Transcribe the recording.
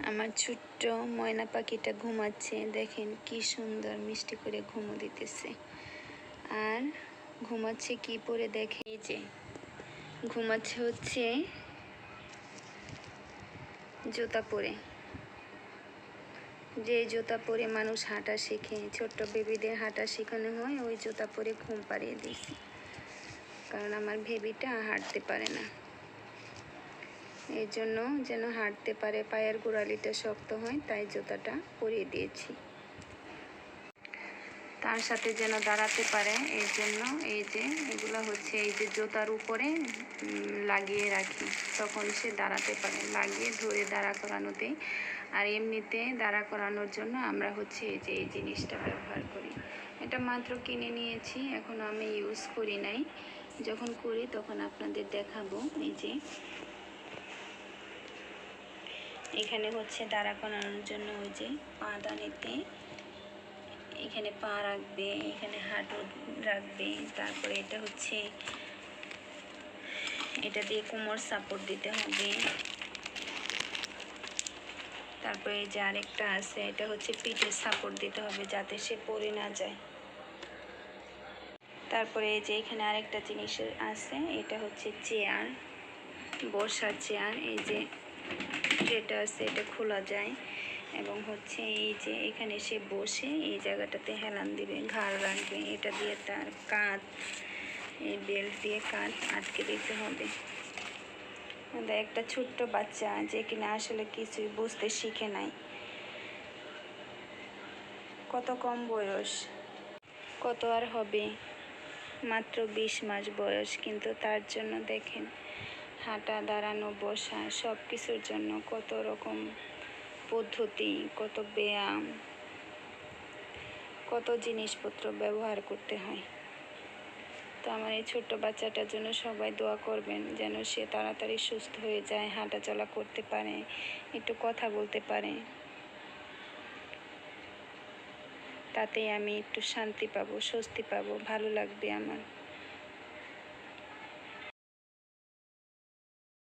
আমার ছোট্ট ময়না পাখিটা ঘুমাচ্ছে, দেখেন কি সুন্দর মিষ্টি করে ঘুমো দিতেছে। আর ঘুমাচ্ছে কি পরে দেখে, এই যে ঘুমাচ্ছে হচ্ছে জুতা পরে। যে জুতা পরে মানুষ হাঁটা শেখে, ছোট্ট বেবিদের হাঁটা শেখানো হয়, ওই জুতা পরে ঘুম পাড়িয়ে দিয়েছি। কারণ আমার বেবিটা হাঁটতে পারে না, এই জন্য যেন হাঁটতে পারে, পায়ের গোড়ালিটা শক্ত হয়, তাই জুতাটা পরিয়ে দিয়েছি। তার সাথে যেন দাঁড়াতে পারে, এই জন্য এই যে এগুলো হচ্ছে এই যে জুতার উপরে লাগিয়ে রাখি, তখন সে দাঁড়াতে পারে। লাগিয়ে ধরে দাঁড়া করানো দেই। আর এমনিতে দাঁড়া করানোর জন্য আমরা হচ্ছে এই যে এই জিনিসটা ব্যবহার করি। এটা মাত্র কিনে নিয়েছি, এখন আমি ইউজ করি নাই। যখন করি তখন আপনাদের দেখাবো। এই যে এখানে হচ্ছে দাঁড়া করানোর জন্য ওই যে পাদানিতে এখানে পা রাখবে, এখানে হাঁটু রাখবে, তারপরে এটা হচ্ছে এটা দিয়ে কোমর সাপোর্ট দিতে হবে। তারপরে এই যে আরেকটা আছে, এটা হচ্ছে পিঠে সাপোর্ট দিতে হবে যাতে সে পড়ে না যায়। তারপরে এই যে এখানে আরেকটা জিনিস আছে, এটা হচ্ছে চেয়ার, বসার চেয়ার। এই যে যেটা আছে এটা খোলা যায় এবং হচ্ছে এই যে এখানে সে বসে এই জায়গাটাতে হেলান দিবে, ঘাড় রাখবে। এটা দিয়ে তার কাঁধ, এই বেল্ট দিয়ে কাঁধ আটকে দিতে হবে। একটা ছোট্ট বাচ্চা যে কিনা আসলে কিছুই বুঝতে শিখে নাই, কত কম বয়স, কত আর হবে, মাত্র 20 মাস বয়স, কিন্তু তার জন্য দেখেন হাঁটা, দাঁড়ানো, বসা সব কিছুর জন্য কত রকম পদ্ধতি, কত ব্যায়াম, কত জিনিসপত্র ব্যবহার করতে হয়। তো আমার এই ছোট্ট বাচ্চাটার জন্য সবাই দোয়া করবেন যেন সে তাড়াতাড়ি সুস্থ হয়ে যায়, হাঁটা চলা করতে পারে, একটু কথা বলতে পারে। তাতে আমি একটু শান্তি পাবো, স্বস্তি পাবো, ভালো লাগবে আমার।